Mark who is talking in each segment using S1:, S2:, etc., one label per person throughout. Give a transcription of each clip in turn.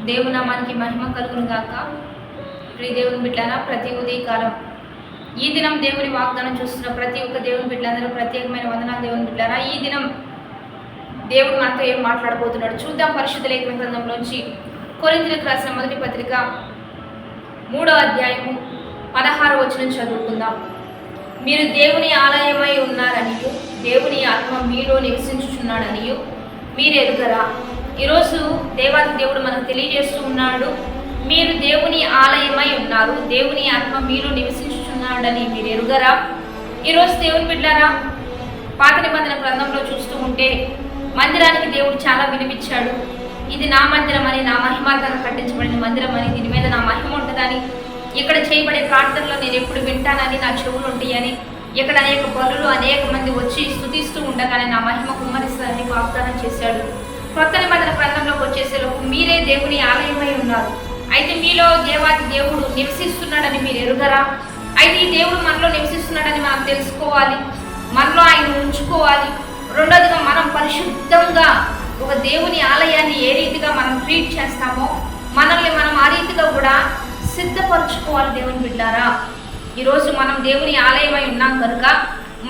S1: దేవుని నామానికి మహిమ కలుగును గాక. ప్రియ దేవుని బిడ్డలారా, ప్రతి ఉదయకాలం ఈ దినం దేవుని వాగ్దానం చూస్తున్న ప్రతి ఒక్క దేవుని బిడ్డలందరూ ప్రత్యేకమైన వందనాలు. దేవుని బిడ్డలారా, ఈ దినం దేవుడు మనతో ఏం మాట్లాడబోతున్నాడు చూద్దాం. పరిశుద్ధ లేఖన గ్రంథంలోంచి కొరింథీయులకు రాసిన మొదటి పత్రిక 3వ అధ్యాయము 16వ వచనం చదువుకుందాం. మీరు దేవుని ఆలయమై ఉన్నారనియు దేవుని ఆత్మ మీలో నివసించుచున్నాడనియు మీరు ఎరుగరా? ఈరోజు దేవాది దేవుడు మనకు తెలియజేస్తూ ఉన్నాడు, మీరు దేవుని ఆలయమై ఉన్నారు, దేవుని ఆత్మ మీలో నివసించుచున్నాడని మీరు ఎరుగరా? ఈరోజు దేవుని బిడ్డలారా, పాత నిబంధన గ్రంథంలో చూస్తూ ఉంటే మందిరానికి దేవుడు చాలా విలువిచ్చాడు. ఇది నా మందిరం అని, నా మహిమార్థంగా కట్టించబడిన మందిరం అని, దీని మీద నా మహిమ ఉంటుందని, ఇక్కడ చేయబడే ప్రార్థనలో నేను ఎప్పుడు వింటానని, నా చెవులు ఉంటాయని, ఇక్కడ అనేక బలులు అనేక మంది వచ్చి స్తుతిస్తూ ఉండగానే నా మహిమ కుమ్మరిస్తానని వాగ్దానం చేశాడు. కొత్త నిబంధన గ్రంథంలోకి వచ్చేసేలోపు మీరే దేవుని ఆలయమై ఉన్నారు, అయితే మీలో దేవాది దేవుడు నివసిస్తున్నాడని మీరు ఎరుగరా? అయితే ఈ దేవుడు మనలో నివసిస్తున్నాడని మనం తెలుసుకోవాలి, మనలో ఆయన ఉంచుకోవాలి. రెండోదిగా, మనం పరిశుద్ధంగా ఒక దేవుని ఆలయాన్ని ఏ రీతిగా మనం ట్రీట్ చేస్తామో మనల్ని మనం ఆ రీతిగా కూడా సిద్ధపరచుకోవాలి. దేవుని బిడ్డారా, ఈరోజు మనం దేవుని ఆలయమై ఉన్నాం కనుక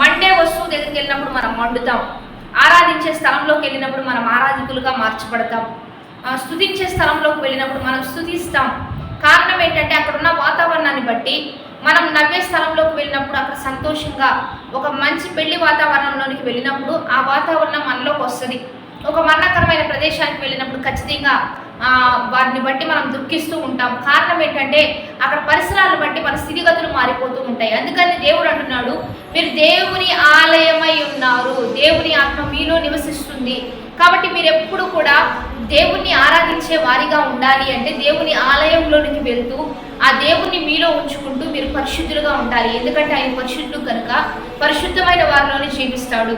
S1: మండే వస్తువు దగ్గరికి వెళ్ళినప్పుడు మనం మండుతాం, ఆరాధించే స్థలంలోకి వెళ్ళినప్పుడు మనం ఆరాధికులుగా మార్చబడతాం, స్తుతించే స్థలంలోకి వెళ్ళినప్పుడు మనం స్తుతిస్తాం. కారణం ఏంటంటే అక్కడ ఉన్న వాతావరణాన్ని బట్టి మనం నవ్వే స్థలంలోకి వెళ్ళినప్పుడు అక్కడ సంతోషంగా ఒక మంచి పెళ్లి వాతావరణంలోనికి వెళ్ళినప్పుడు ఆ వాతావరణం మనలోకి వస్తుంది. ఒక మరణకరమైన ప్రదేశానికి వెళ్ళినప్పుడు ఖచ్చితంగా వారిని బట్టి మనం దుఃఖిస్తూ ఉంటాం. కారణం ఏంటంటే అక్కడ పరిసరాలను బట్టి మన స్థితిగతులు మారిపోతూ ఉంటాయి. అందుకని దేవుడు అంటున్నాడు, మీరు దేవుని ఆలయమై ఉన్నారు, దేవుని ఆత్మ మీలో నివసిస్తుంది. కాబట్టి మీరు ఎప్పుడు కూడా దేవుణ్ణి ఆరాధించే వారిగా ఉండాలి అంటే దేవుని ఆలయంలోనికి వెళ్తూ ఆ దేవుణ్ణి మీలో ఉంచుకుంటూ మీరు పరిశుద్ధులుగా ఉండాలి. ఎందుకంటే ఆయన పరిశుద్ధుడు కనుక పరిశుద్ధమైన వారిలోనే జీవిస్తాడు.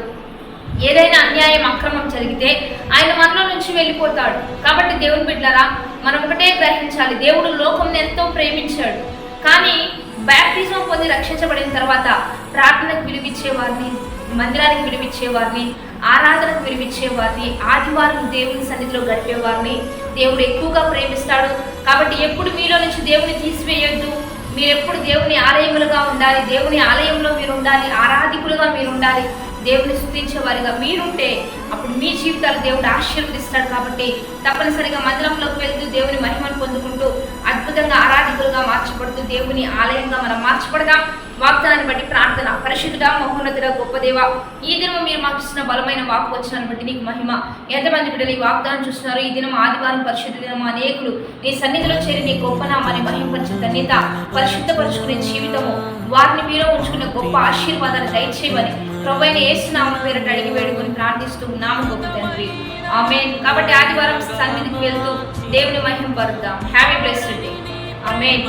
S1: ఏదైనా అన్యాయం అక్రమం జరిగితే ఆయన మనలో నుంచి వెళ్ళిపోతాడు. కాబట్టి దేవుని బిడ్డలారా, మనం ఒకటే గ్రహించాలి, దేవుడు లోకంని ఎంతో ప్రేమించాడు. కానీ బ్యాప్టిజం పొంది రక్షించబడిన తర్వాత ప్రార్థనకు విలువిచ్చేవారిని, మందిరానికి విలువిచ్చేవారిని, ఆరాధనకు విలువిచ్చేవారిని, ఆదివారం దేవుని సన్నిధిలో గడిపేవారిని దేవుడు ఎక్కువగా ప్రేమిస్తాడు. కాబట్టి ఎప్పుడు మీలో నుంచి దేవుని తీసివేయొద్దు. మీరు ఎప్పుడు దేవుని ఆలయములుగా ఉండాలి, దేవుని ఆలయంలో మీరు ఉండాలి, ఆరాధికులుగా మీరు ఉండాలి, దేవుని స్తుతించే వారిగా మీరుంటే అప్పుడు మీ జీవితాలు దేవుడు ఆశీర్వదిస్తాడు. కాబట్టి తప్పనిసరిగా మందిరంలోకి వెళ్తూ దేవుని మహిమను పొందుకుంటూ అద్భుతంగా ఆరాధికులుగా మార్చబడుతూ దేవుని ఆలయంగా మనం మార్చబడదాం. వాగ్దానాన్ని బట్టి ప్రార్థన. పరిశుద్ధుడా, మహోన్నతుడా, గొప్ప దేవ, ఈ దినం మీరు మాకు ఇచ్చిన బలమైన వాక్కు వచ్చినాన్ని బట్టి నీకు మహిమ. ఎంతమంది బిడ్డలు ఈ వాగ్దానం చూస్తున్నారు? ఈ దినం ఆదివారం పరిశుద్ధ దినం, అనేకులు నీ సన్నిధిలో చేరి నీ గొప్ప నామాన్ని మహిమపరిచిన ధన్యత, పరిశుద్ధపరుచుకునే జీవితము, వారిని మీలో ఉంచుకునే గొప్ప ఆశీర్వాదాన్ని దయచేయమని ప్రభువైన యేసు నామమున పేరట అడిగి వేడుకొని ప్రార్థిస్తూ ఉన్నాము గొప్ప తండ్రి, ఆమేన్. కాబట్టి ఆదివారం సన్నిధికి వెళ్తూ దేవుని మహిమ పరుద్దాం. Happy blessed day. ఆమేన్.